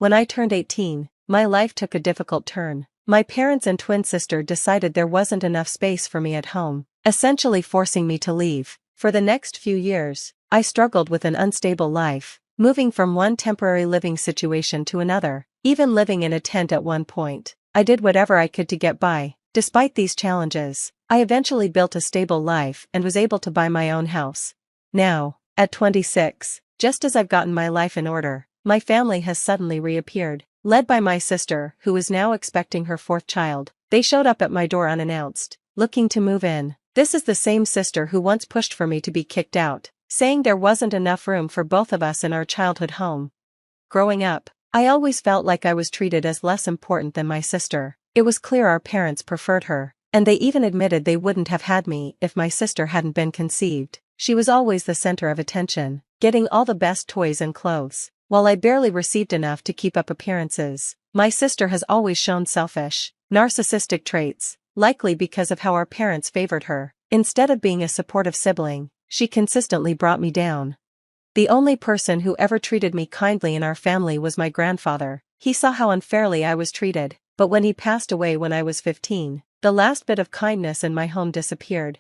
When I turned 18, my life took a difficult turn. My parents and twin sister decided there wasn't enough space for me at home, essentially forcing me to leave. For the next few years, I struggled with an unstable life, moving from one temporary living situation to another, even living in a tent at one point. I did whatever I could to get by. Despite these challenges, I eventually built a stable life and was able to buy my own house. Now, at 26, just as I've gotten my life in order, my family has suddenly reappeared, led by my sister, who is now expecting her fourth child. They showed up at my door unannounced, looking to move in. This is the same sister who once pushed for me to be kicked out, saying there wasn't enough room for both of us in our childhood home. Growing up, I always felt like I was treated as less important than my sister. It was clear our parents preferred her, and they even admitted they wouldn't have had me if my sister hadn't been conceived. She was always the center of attention, getting all the best toys and clothes, while I barely received enough to keep up appearances. My sister has always shown selfish, narcissistic traits, likely because of how our parents favored her. Instead of being a supportive sibling, she consistently brought me down. The only person who ever treated me kindly in our family was my grandfather. He saw how unfairly I was treated, but when he passed away when I was 15, the last bit of kindness in my home disappeared.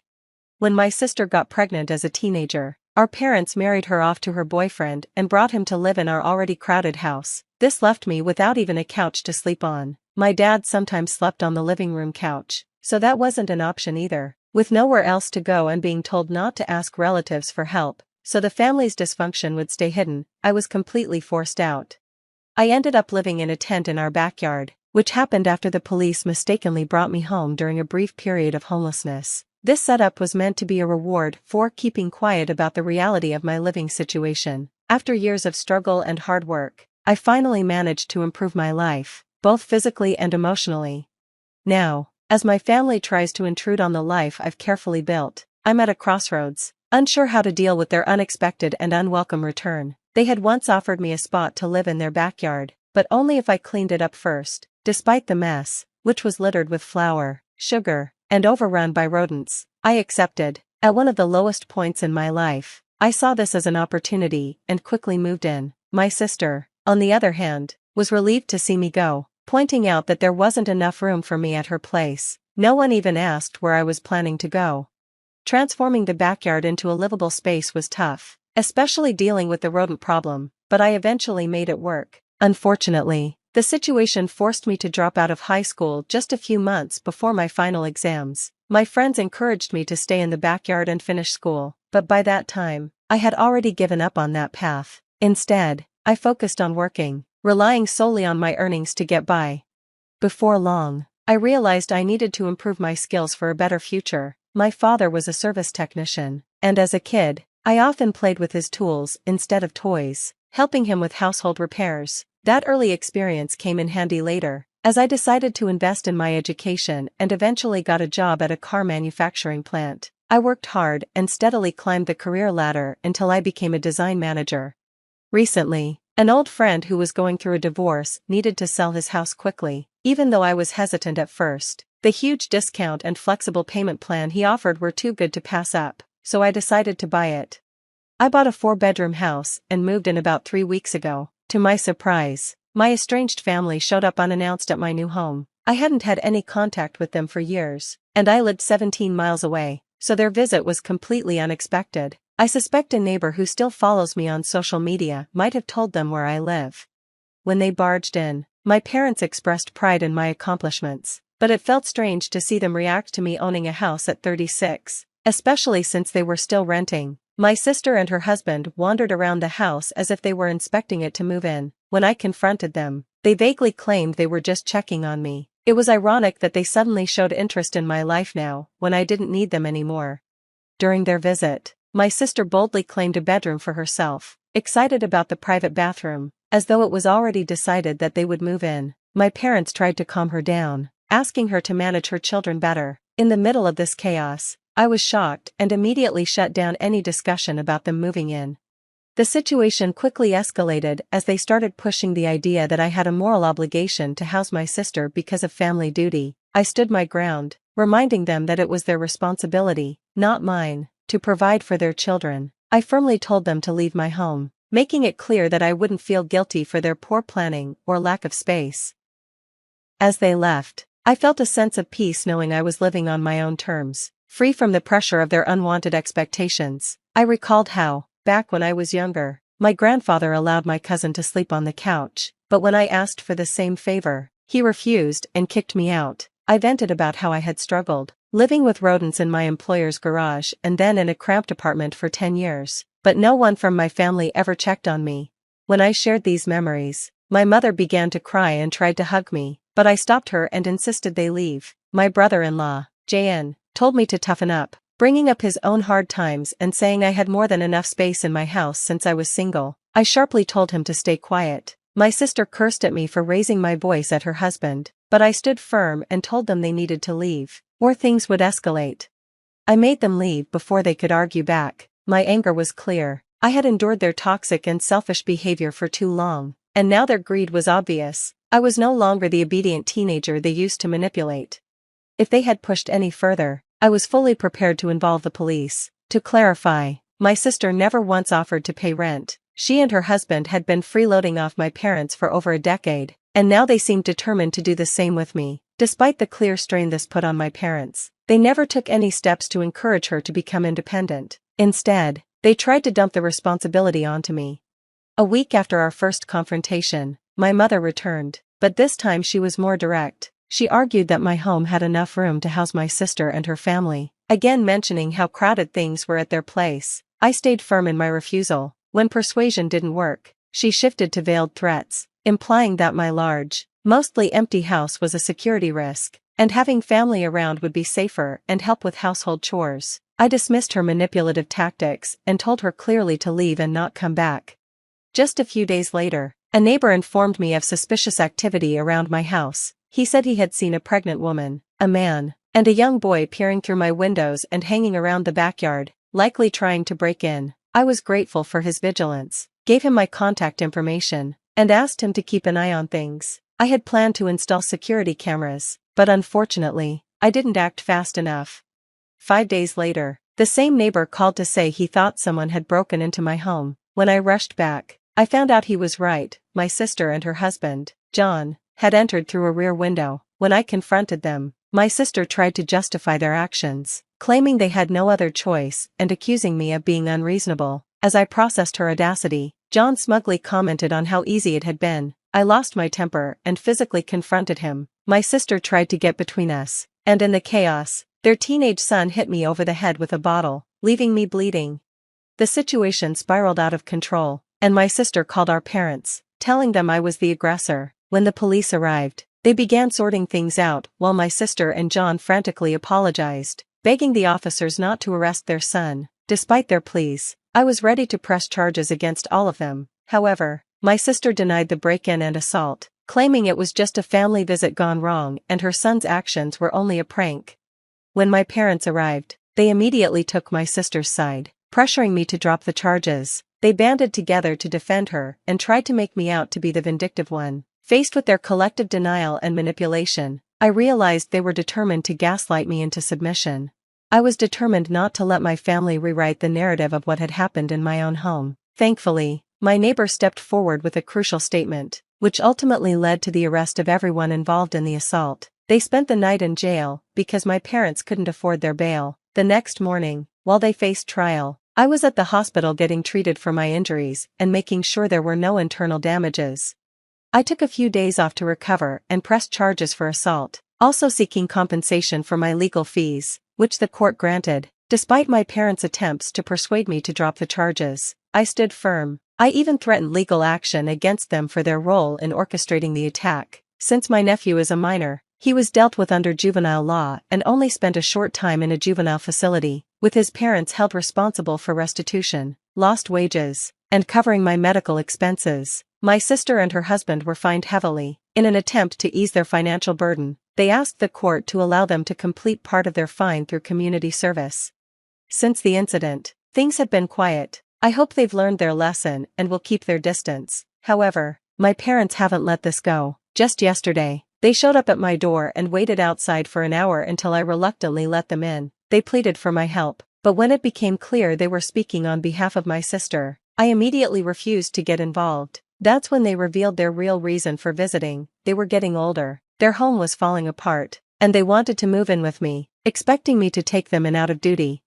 When my sister got pregnant as a teenager, our parents married her off to her boyfriend and brought him to live in our already crowded house. This left me without even a couch to sleep on. My dad sometimes slept on the living room couch, so that wasn't an option either. With nowhere else to go and being told not to ask relatives for help, so the family's dysfunction would stay hidden, I was completely forced out. I ended up living in a tent in our backyard, which happened after the police mistakenly brought me home during a brief period of homelessness. This setup was meant to be a reward for keeping quiet about the reality of my living situation. After years of struggle and hard work, I finally managed to improve my life, both physically and emotionally. Now, as my family tries to intrude on the life I've carefully built, I'm at a crossroads, unsure how to deal with their unexpected and unwelcome return. They had once offered me a spot to live in their backyard, but only if I cleaned it up first. Despite the mess, which was littered with flour, sugar, and overrun by rodents, I accepted. At one of the lowest points in my life, I saw this as an opportunity and quickly moved in. My sister, on the other hand, was relieved to see me go, pointing out that there wasn't enough room for me at her place. No one even asked where I was planning to go. Transforming the backyard into a livable space was tough, especially dealing with the rodent problem, but I eventually made it work. Unfortunately, the situation forced me to drop out of high school just a few months before my final exams. My friends encouraged me to stay in the backyard and finish school, but by that time, I had already given up on that path. Instead, I focused on working, relying solely on my earnings to get by. Before long, I realized I needed to improve my skills for a better future. My father was a service technician, and as a kid, I often played with his tools instead of toys, helping him with household repairs. That early experience came in handy later, as I decided to invest in my education and eventually got a job at a car manufacturing plant. I worked hard and steadily climbed the career ladder until I became a design manager. Recently, an old friend who was going through a divorce needed to sell his house quickly. Even though I was hesitant at first, the huge discount and flexible payment plan he offered were too good to pass up, so I decided to buy it. I bought a 4-bedroom house and moved in about 3 weeks ago. To my surprise, my estranged family showed up unannounced at my new home. I hadn't had any contact with them for years, and I lived 17 miles away, so their visit was completely unexpected. I suspect a neighbor who still follows me on social media might have told them where I live. When they barged in, my parents expressed pride in my accomplishments, but it felt strange to see them react to me owning a house at 36, especially since they were still renting. My sister and her husband wandered around the house as if they were inspecting it to move in. When I confronted them, they vaguely claimed they were just checking on me. It was ironic that they suddenly showed interest in my life now, when I didn't need them anymore. During their visit, my sister boldly claimed a bedroom for herself, excited about the private bathroom, as though it was already decided that they would move in. My parents tried to calm her down, asking her to manage her children better. In the middle of this chaos, I was shocked and immediately shut down any discussion about them moving in. The situation quickly escalated as they started pushing the idea that I had a moral obligation to house my sister because of family duty. I stood my ground, reminding them that it was their responsibility, not mine, to provide for their children. I firmly told them to leave my home. making it clear that I wouldn't feel guilty for their poor planning or lack of space. As they left, I felt a sense of peace knowing I was living on my own terms, free from the pressure of their unwanted expectations. I recalled how, back when I was younger, my grandfather allowed my cousin to sleep on the couch, but when I asked for the same favor, he refused and kicked me out. I vented about how I had struggled, living with rodents in my employer's garage and then in a cramped apartment for 10 years, but no one from my family ever checked on me. When I shared these memories, my mother began to cry and tried to hug me, but I stopped her and insisted they leave. My brother-in-law, JN, told me to toughen up, bringing up his own hard times and saying I had more than enough space in my house since I was single. I sharply told him to stay quiet. My sister cursed at me for raising my voice at her husband, but I stood firm and told them they needed to leave, or things would escalate. I made them leave before they could argue back. My anger was clear. I had endured their toxic and selfish behavior for too long, and now their greed was obvious. I was no longer the obedient teenager they used to manipulate. If they had pushed any further, I was fully prepared to involve the police. To clarify, my sister never once offered to pay rent. She and her husband had been freeloading off my parents for over a decade, and now they seemed determined to do the same with me. Despite the clear strain this put on my parents, they never took any steps to encourage her to become independent. Instead, they tried to dump the responsibility onto me. A week after our first confrontation, my mother returned, but this time she was more direct. She argued that my home had enough room to house my sister and her family, again mentioning how crowded things were at their place. I stayed firm in my refusal. When persuasion didn't work, she shifted to veiled threats, implying that my large, mostly empty house was a security risk, and having family around would be safer and help with household chores. I dismissed her manipulative tactics and told her clearly to leave and not come back. Just a few days later, a neighbor informed me of suspicious activity around my house. He said he had seen a pregnant woman, a man, and a young boy peering through my windows and hanging around the backyard, likely trying to break in. I was grateful for his vigilance, gave him my contact information, and asked him to keep an eye on things. I had planned to install security cameras, but unfortunately, I didn't act fast enough. 5 days later, the same neighbor called to say he thought someone had broken into my home. When I rushed back, I found out he was right. My sister and her husband, John, had entered through a rear window. When I confronted them, my sister tried to justify their actions, claiming they had no other choice and accusing me of being unreasonable. As I processed her audacity, John smugly commented on how easy it had been. I lost my temper and physically confronted him. My sister tried to get between us, and in the chaos, their teenage son hit me over the head with a bottle, leaving me bleeding. The situation spiraled out of control, and my sister called our parents, telling them I was the aggressor. When the police arrived, they began sorting things out while my sister and John frantically apologized, begging the officers not to arrest their son. Despite their pleas, I was ready to press charges against all of them. However, my sister denied the break-in and assault, claiming it was just a family visit gone wrong and her son's actions were only a prank. When my parents arrived, they immediately took my sister's side, pressuring me to drop the charges. They banded together to defend her and tried to make me out to be the vindictive one. Faced with their collective denial and manipulation, I realized they were determined to gaslight me into submission. I was determined not to let my family rewrite the narrative of what had happened in my own home. Thankfully, my neighbor stepped forward with a crucial statement, which ultimately led to the arrest of everyone involved in the assault. They spent the night in jail because my parents couldn't afford their bail. The next morning, while they faced trial, I was at the hospital getting treated for my injuries and making sure there were no internal damages. I took a few days off to recover and pressed charges for assault, also seeking compensation for my legal fees, which the court granted. Despite my parents' attempts to persuade me to drop the charges, I stood firm. I even threatened legal action against them for their role in orchestrating the attack. Since my nephew is a minor, he was dealt with under juvenile law and only spent a short time in a juvenile facility, with his parents held responsible for restitution, lost wages, and covering my medical expenses. My sister and her husband were fined heavily. In an attempt to ease their financial burden, they asked the court to allow them to complete part of their fine through community service. Since the incident, things have been quiet. I hope they've learned their lesson and will keep their distance. However, my parents haven't let this go. Just yesterday, they showed up at my door and waited outside for an hour until I reluctantly let them in. They pleaded for my help, but when it became clear they were speaking on behalf of my sister, I immediately refused to get involved. That's when they revealed their real reason for visiting. They were getting older, their home was falling apart, and they wanted to move in with me, expecting me to take them in out of duty.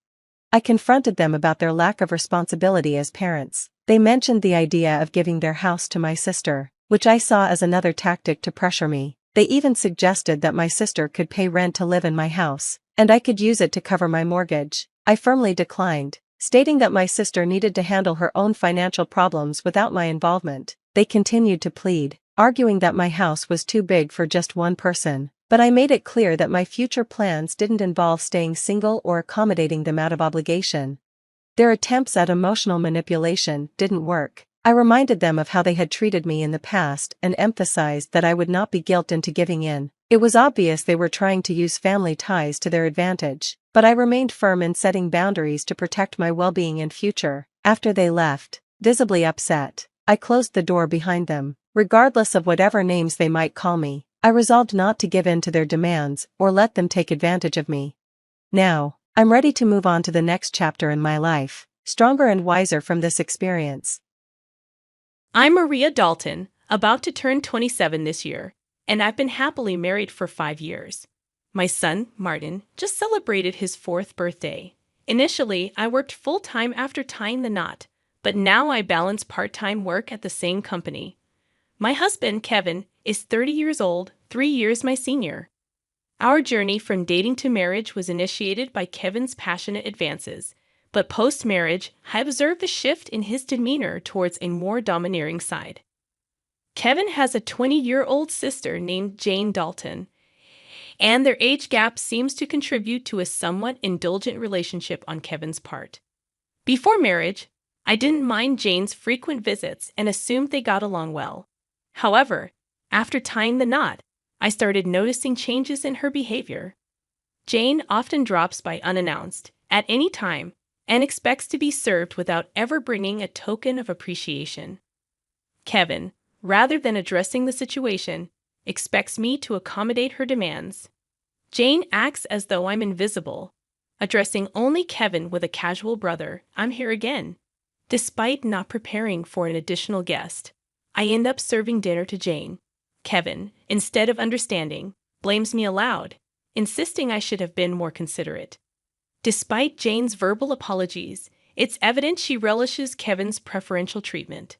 I confronted them about their lack of responsibility as parents. They mentioned the idea of giving their house to my sister, which I saw as another tactic to pressure me. They even suggested that my sister could pay rent to live in my house, and I could use it to cover my mortgage. I firmly declined, stating that my sister needed to handle her own financial problems without my involvement. They continued to plead, arguing that my house was too big for just one person, but I made it clear that my future plans didn't involve staying single or accommodating them out of obligation. Their attempts at emotional manipulation didn't work. I reminded them of how they had treated me in the past and emphasized that I would not be guilted into giving in. It was obvious they were trying to use family ties to their advantage, but I remained firm in setting boundaries to protect my well-being and future. After they left, visibly upset, I closed the door behind them. Regardless of whatever names they might call me, I resolved not to give in to their demands or let them take advantage of me. Now, I'm ready to move on to the next chapter in my life, stronger and wiser from this experience. I'm Maria Dalton, about to turn 27 this year, and I've been happily married for 5 years. My son, Martin, just celebrated his 4th birthday. Initially, I worked full-time after tying the knot, but now I balance part-time work at the same company. My husband, Kevin, is 30 years old, 3 years my senior. Our journey from dating to marriage was initiated by Kevin's passionate advances, but post-marriage, I observed a shift in his demeanor towards a more domineering side. Kevin has a 20-year-old sister named Jane Dalton, and their age gap seems to contribute to a somewhat indulgent relationship on Kevin's part. Before marriage, I didn't mind Jane's frequent visits and assumed they got along well. However, after tying the knot, I started noticing changes in her behavior. Jane often drops by unannounced, at any time, and expects to be served without ever bringing a token of appreciation. Kevin, rather than addressing the situation, expects me to accommodate her demands. Jane acts as though I'm invisible, addressing only Kevin with a casual "brother, I'm here again." Despite not preparing for an additional guest, I end up serving dinner to Jane. Kevin, instead of understanding, blames me aloud, insisting I should have been more considerate. Despite Jane's verbal apologies, it's evident she relishes Kevin's preferential treatment.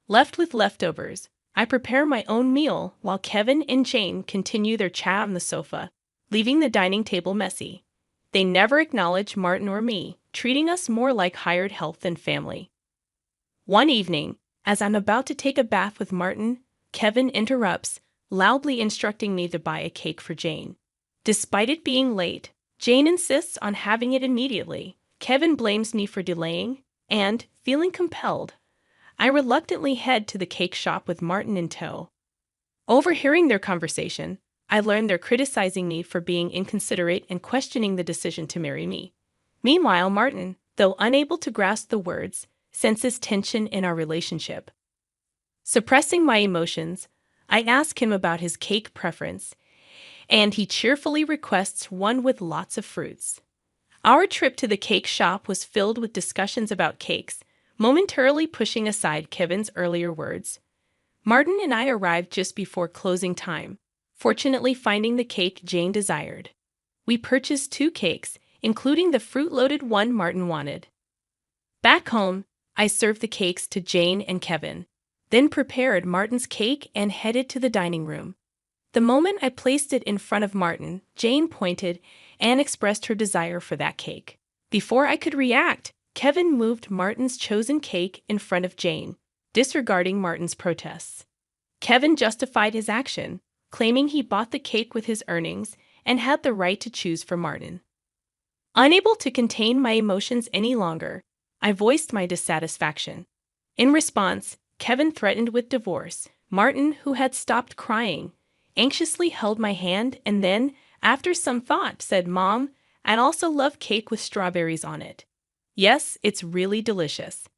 Left with leftovers, I prepare my own meal while Kevin and Jane continue their chat on the sofa, leaving the dining table messy. They never acknowledge Martin or me, treating us more like hired help than family. One evening, as I'm about to take a bath with Martin, Kevin interrupts, loudly instructing me to buy a cake for Jane. Despite it being late, Jane insists on having it immediately. Kevin blames me for delaying, and, feeling compelled, I reluctantly head to the cake shop with Martin in tow. Overhearing their conversation, I learn they're criticizing me for being inconsiderate and questioning the decision to marry me. Meanwhile, Martin, though unable to grasp the words, senses tension in our relationship. Suppressing my emotions, I ask him about his cake preference, and he cheerfully requests one with lots of fruits. Our trip to the cake shop was filled with discussions about cakes, momentarily pushing aside Kevin's earlier words. Martin and I arrived just before closing time, fortunately finding the cake Jane desired. We purchased 2 cakes, including the fruit-loaded one Martin wanted. Back home, I served the cakes to Jane and Kevin, then prepared Martin's cake and headed to the dining room. The moment I placed it in front of Martin, Jane pointed and expressed her desire for that cake. Before I could react, Kevin moved Martin's chosen cake in front of Jane, disregarding Martin's protests. Kevin justified his action, claiming he bought the cake with his earnings and had the right to choose for Martin. Unable to contain my emotions any longer, I voiced my dissatisfaction. In response, Kevin threatened with divorce. Martin, who had stopped crying, anxiously held my hand and then, after some thought, said, "Mom, I'd also love cake with strawberries on it. Yes, it's really delicious."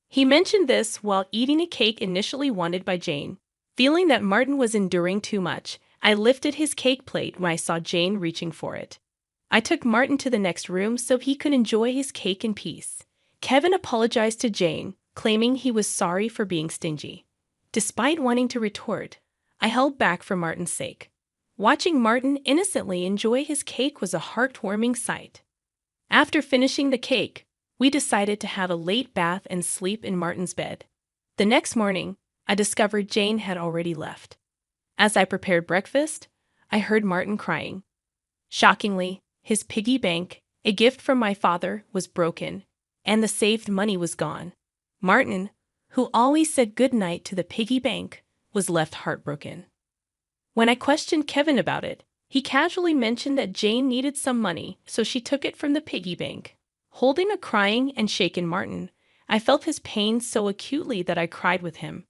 He mentioned this while eating a cake initially wanted by Jane. Feeling that Martin was enduring too much, I lifted his cake plate when I saw Jane reaching for it. I took Martin to the next room so he could enjoy his cake in peace. Kevin apologized to Jane, claiming he was sorry for being stingy. Despite wanting to retort, I held back for Martin's sake. Watching Martin innocently enjoy his cake was a heartwarming sight. After finishing the cake, we decided to have a late bath and sleep in Martin's bed. The next morning, I discovered Jane had already left. As I prepared breakfast, I heard Martin crying. Shockingly, his piggy bank, a gift from my father, was broken, and the saved money was gone. Martin, who always said goodnight to the piggy bank, was left heartbroken. When I questioned Kevin about it, he casually mentioned that Jane needed some money, so she took it from the piggy bank. Holding a crying and shaken Martin, I felt his pain so acutely that I cried with him.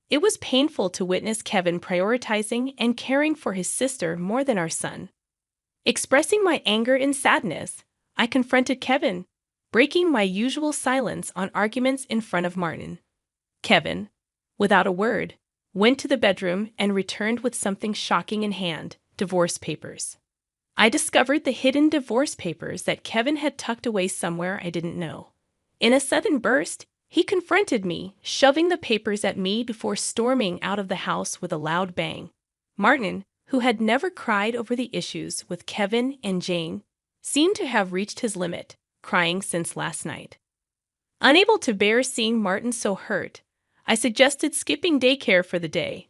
It was painful to witness Kevin prioritizing and caring for his sister more than our son. Expressing my anger and sadness, I confronted Kevin, breaking my usual silence on arguments in front of Martin. Kevin, without a word, went to the bedroom and returned with something shocking in hand: divorce papers. I discovered the hidden divorce papers that Kevin had tucked away somewhere I didn't know. In a sudden burst, he confronted me, shoving the papers at me before storming out of the house with a loud bang. Martin, who had never cried over the issues with Kevin and Jane, seemed to have reached his limit, crying since last night. Unable to bear seeing Martin so hurt, I suggested skipping daycare for the day,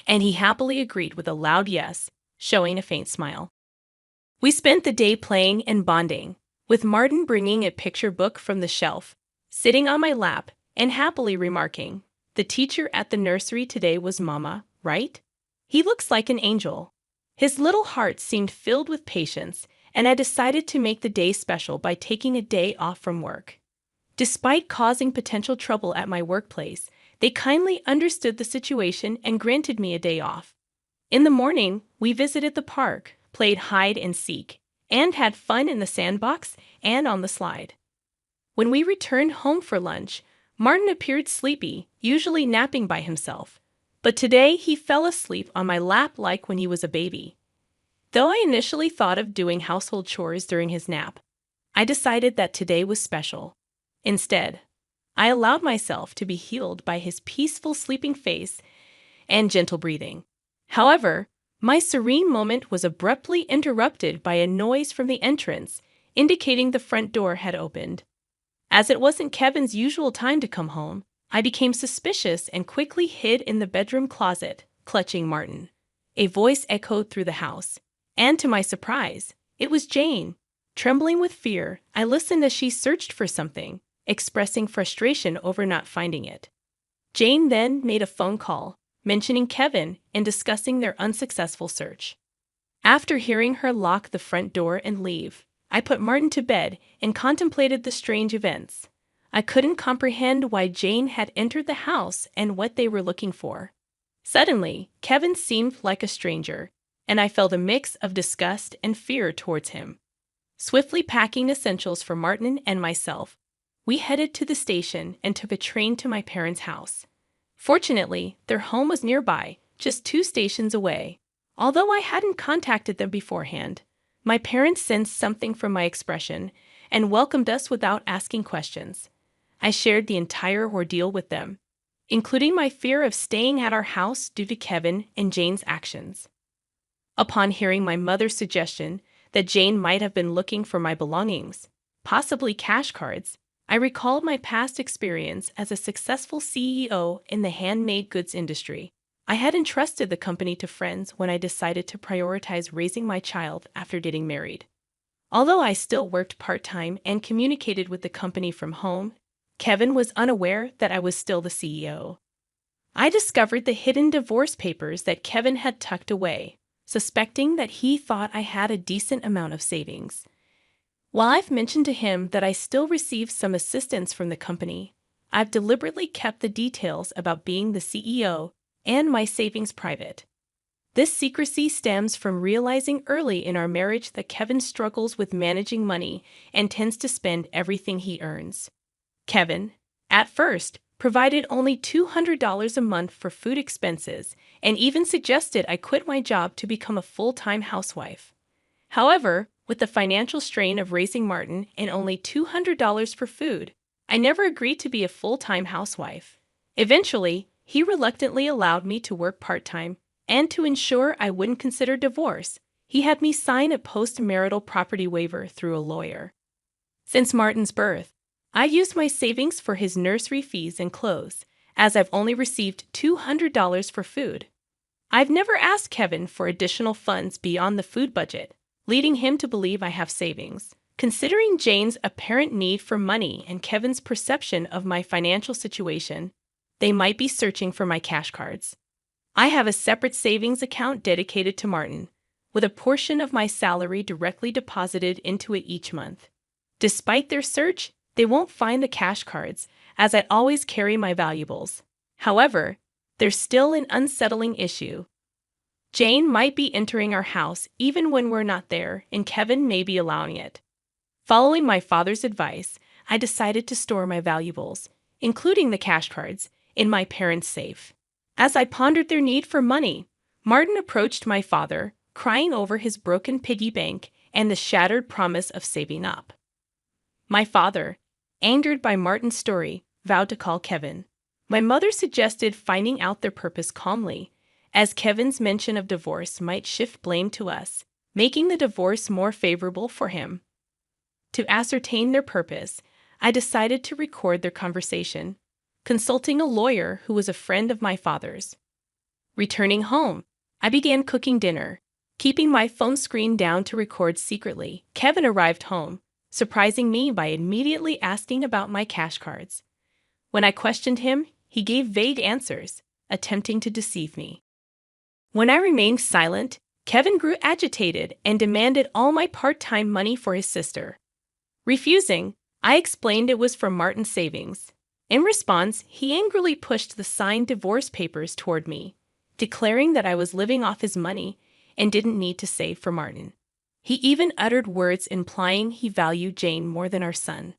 and he happily agreed with a loud yes, showing a faint smile. We spent the day playing and bonding, with Martin bringing a picture book from the shelf, sitting on my lap, and happily remarking, "The teacher at the nursery today was Mama, right? He looks like an angel." His little heart seemed filled with patience, and I decided to make the day special by taking a day off from work. Despite causing potential trouble at my workplace, they kindly understood the situation and granted me a day off. In the morning, we visited the park, played hide and seek, and had fun in the sandbox and on the slide. When we returned home for lunch, Martin appeared sleepy, usually napping by himself. But today he fell asleep on my lap like when he was a baby. Though I initially thought of doing household chores during his nap, I decided that today was special. Instead, I allowed myself to be healed by his peaceful sleeping face and gentle breathing. However, my serene moment was abruptly interrupted by a noise from the entrance, indicating the front door had opened. As it wasn't Kevin's usual time to come home, I became suspicious and quickly hid in the bedroom closet, clutching Martin. A voice echoed through the house, and to my surprise, it was Jane. Trembling with fear, I listened as she searched for something, expressing frustration over not finding it. Jane then made a phone call, mentioning Kevin and discussing their unsuccessful search. After hearing her lock the front door and leave, I put Martin to bed and contemplated the strange events. I couldn't comprehend why Jane had entered the house and what they were looking for. Suddenly, Kevin seemed like a stranger, and I felt a mix of disgust and fear towards him. Swiftly packing essentials for Martin and myself, we headed to the station and took a train to my parents' house. Fortunately, their home was nearby, just 2 stations away. Although I hadn't contacted them beforehand, my parents sensed something from my expression and welcomed us without asking questions. I shared the entire ordeal with them, including my fear of staying at our house due to Kevin and Jane's actions. Upon hearing my mother's suggestion that Jane might have been looking for my belongings, possibly cash cards, I recalled my past experience as a successful CEO in the handmade goods industry. I had entrusted the company to friends when I decided to prioritize raising my child after getting married. Although I still worked part-time and communicated with the company from home, Kevin was unaware that I was still the CEO. I discovered the hidden divorce papers that Kevin had tucked away, suspecting that he thought I had a decent amount of savings. While I've mentioned to him that I still receive some assistance from the company, I've deliberately kept the details about being the CEO and my savings private. This secrecy stems from realizing early in our marriage that Kevin struggles with managing money and tends to spend everything he earns. Kevin, at first, provided only $200 a month for food expenses and even suggested I quit my job to become a full-time housewife. However, with the financial strain of raising Martin and only $200 for food, I never agreed to be a full-time housewife. Eventually, he reluctantly allowed me to work part-time, and to ensure I wouldn't consider divorce, he had me sign a post-marital property waiver through a lawyer. Since Martin's birth, I used my savings for his nursery fees and clothes, as I've only received $200 for food. I've never asked Kevin for additional funds beyond the food budget, leading him to believe I have savings. Considering Jane's apparent need for money and Kevin's perception of my financial situation, they might be searching for my cash cards. I have a separate savings account dedicated to Martin, with a portion of my salary directly deposited into it each month. Despite their search, they won't find the cash cards, as I always carry my valuables. However, there's still an unsettling issue. Jane might be entering our house even when we're not there, and Kevin may be allowing it. Following my father's advice, I decided to store my valuables, including the cash cards, in my parents' safe. As I pondered their need for money, Martin approached my father, crying over his broken piggy bank and the shattered promise of saving up. My father, angered by Martin's story, vowed to call Kevin. My mother suggested finding out their purpose calmly, as Kevin's mention of divorce might shift blame to us, making the divorce more favorable for him. To ascertain their purpose, I decided to record their conversation, consulting a lawyer who was a friend of my father's. Returning home, I began cooking dinner, keeping my phone screen down to record secretly. Kevin arrived home, surprising me by immediately asking about my cash cards. When I questioned him, he gave vague answers, attempting to deceive me. When I remained silent, Kevin grew agitated and demanded all my part-time money for his sister. Refusing, I explained it was from Martin's savings. In response, he angrily pushed the signed divorce papers toward me, declaring that I was living off his money and didn't need to save for Martin. He even uttered words implying he valued Jane more than our son.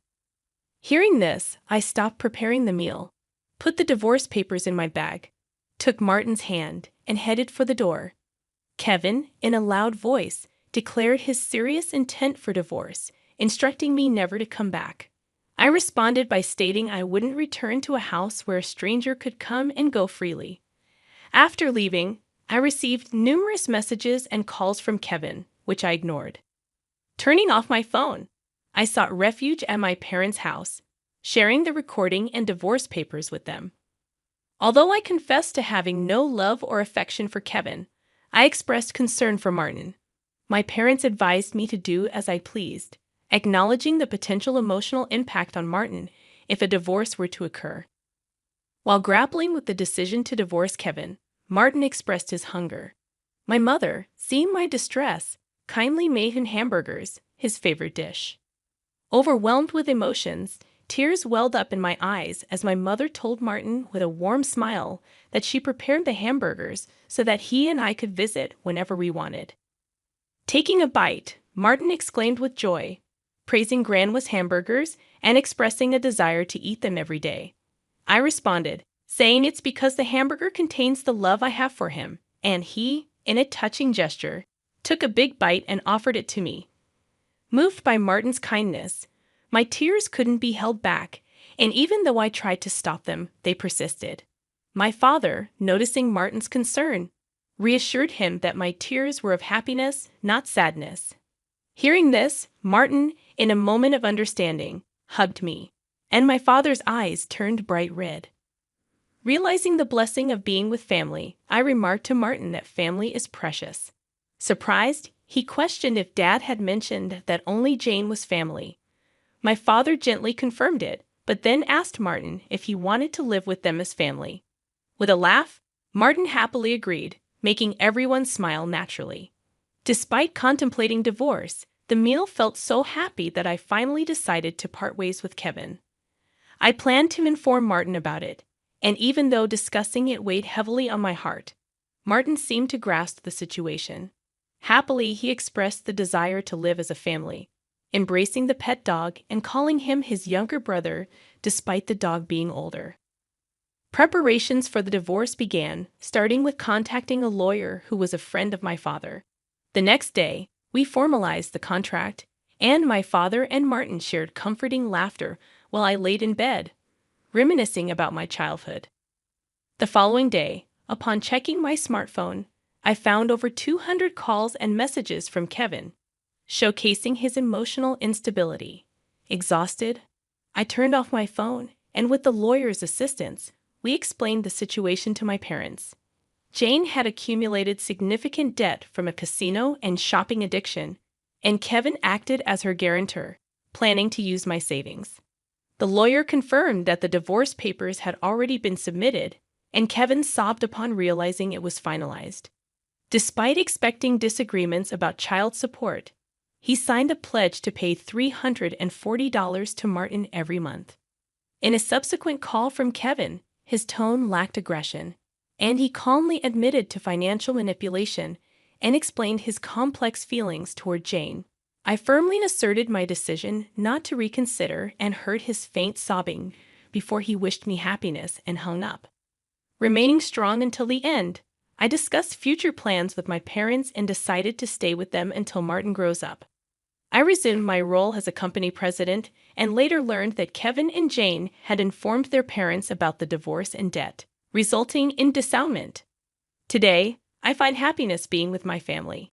Hearing this, I stopped preparing the meal, put the divorce papers in my bag, took Martin's hand, and headed for the door. Kevin, in a loud voice, declared his serious intent for divorce, instructing me never to come back. I responded by stating I wouldn't return to a house where a stranger could come and go freely. After leaving, I received numerous messages and calls from Kevin, which I ignored. Turning off my phone, I sought refuge at my parents' house, sharing the recording and divorce papers with them. Although I confessed to having no love or affection for Kevin, I expressed concern for Martin. My parents advised me to do as I pleased, acknowledging the potential emotional impact on Martin if a divorce were to occur. While grappling with the decision to divorce Kevin, Martin expressed his hunger. My mother, seeing my distress, kindly made him hamburgers, his favorite dish. Overwhelmed with emotions, tears welled up in my eyes as my mother told Martin with a warm smile that she prepared the hamburgers so that he and I could visit whenever we wanted. Taking a bite, Martin exclaimed with joy, praising Grandma's hamburgers and expressing a desire to eat them every day. I responded, saying it's because the hamburger contains the love I have for him, and he, in a touching gesture, took a big bite and offered it to me. Moved by Martin's kindness, my tears couldn't be held back, and even though I tried to stop them, they persisted. My father, noticing Martin's concern, reassured him that my tears were of happiness, not sadness. Hearing this, Martin, in a moment of understanding, hugged me, and my father's eyes turned bright red. Realizing the blessing of being with family, I remarked to Martin that family is precious. Surprised, he questioned if Dad had mentioned that only Jane was family. My father gently confirmed it, but then asked Martin if he wanted to live with them as family. With a laugh, Martin happily agreed, making everyone smile naturally. Despite contemplating divorce, the meal felt so happy that I finally decided to part ways with Kevin. I planned to inform Martin about it, and even though discussing it weighed heavily on my heart, Martin seemed to grasp the situation. Happily, he expressed the desire to live as a family, embracing the pet dog and calling him his younger brother despite the dog being older. Preparations for the divorce began, starting with contacting a lawyer who was a friend of my father. The next day, we formalized the contract, and my father and Martin shared comforting laughter while I laid in bed, reminiscing about my childhood. The following day, upon checking my smartphone, I found over 200 calls and messages from Kevin, showcasing his emotional instability. Exhausted, I turned off my phone, and with the lawyer's assistance, we explained the situation to my parents. Jane had accumulated significant debt from a casino and shopping addiction, and Kevin acted as her guarantor, planning to use my savings. The lawyer confirmed that the divorce papers had already been submitted, and Kevin sobbed upon realizing it was finalized. Despite expecting disagreements about child support, he signed a pledge to pay $340 to Martin every month. In a subsequent call from Kevin, his tone lacked aggression, and he calmly admitted to financial manipulation and explained his complex feelings toward Jane. I firmly asserted my decision not to reconsider and heard his faint sobbing before he wished me happiness and hung up. Remaining strong until the end, I discussed future plans with my parents and decided to stay with them until Martin grows up. I resumed my role as a company president and later learned that Kevin and Jane had informed their parents about the divorce and debt, resulting in dissownment. Today, I find happiness being with my family.